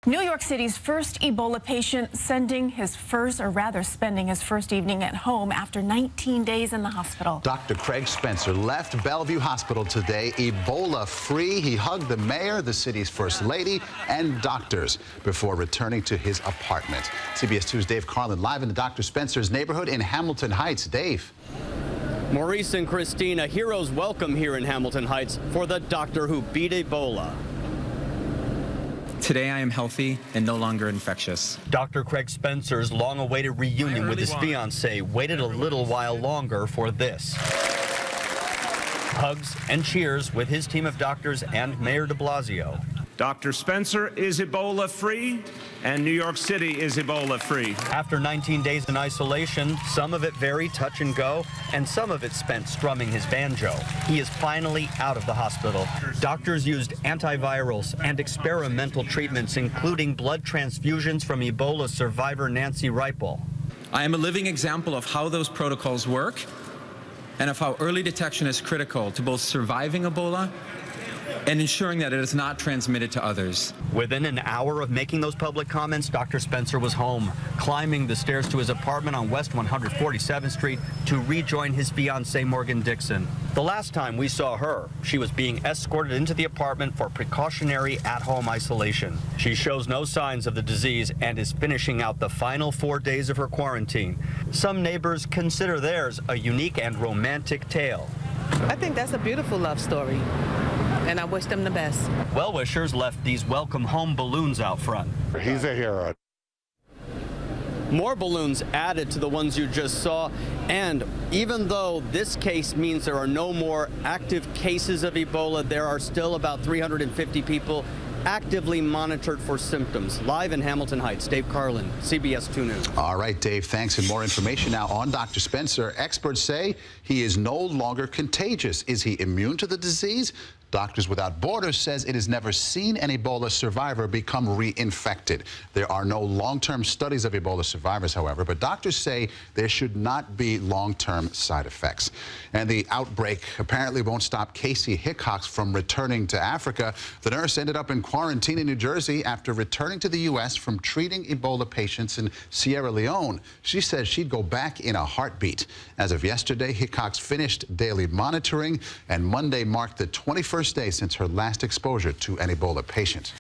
New York City's first Ebola patient spending his first evening at home after 19 days in the hospital. Dr. Craig Spencer left Bellevue Hospital today Ebola-free. He hugged the mayor, the city's first lady, and doctors before returning to his apartment. CBS 2's Dave Carlin live in the Dr. Spencer's neighborhood in Hamilton Heights. Dave. Maurice and Christina, heroes welcome here in Hamilton Heights for the doctor who beat Ebola. Today I am healthy and no longer infectious. Dr. Craig Spencer's long-awaited reunion with his fiancée waited a little while longer for this. Hugs and cheers with his team of doctors and Mayor De Blasio. Dr. Spencer is Ebola-free, and New York City is Ebola-free. After 19 days in isolation, some of it very touch and go, and some of it spent strumming his banjo. He is finally out of the hospital. Doctors used antivirals and experimental treatments, including blood transfusions from Ebola survivor Nancy Ripple. I am a living example of how those protocols work and of how early detection is critical to both surviving Ebola and ensuring that it is not transmitted to others. Within an hour of making those public comments, Dr. Spencer was home, climbing the stairs to his apartment on West 147th Street to rejoin his fiancée, Morgan Dixon. The last time we saw her, she was being escorted into the apartment for precautionary at-home isolation. She shows no signs of the disease and is finishing out the final 4 days of her quarantine. Some neighbors consider theirs a unique and romantic tale. I think that's a beautiful love story, and I wish them the best. Well-wishers left these welcome home balloons out front. He's a hero. More balloons added to the ones you just saw, and even though this case means there are no more active cases of Ebola, there are still about 350 people actively monitored for symptoms. Live in Hamilton Heights, Dave Carlin, CBS 2 News. All right, Dave, thanks. And more information now on Dr. Spencer. Experts say he is no longer contagious. Is he immune to the disease? Doctors Without Borders says it has never seen an Ebola survivor become reinfected. There are no long-term studies of Ebola survivors, however, but doctors say there should not be long-term side effects. And the outbreak apparently won't stop Casey Hickox from returning to Africa. The nurse ended up in quarantine in New Jersey after returning to the U.S. from treating Ebola patients in Sierra Leone. She says she'd go back in a heartbeat. As of yesterday, Hickox finished daily monitoring, and Monday marked the 21st day since her last exposure to an Ebola patient.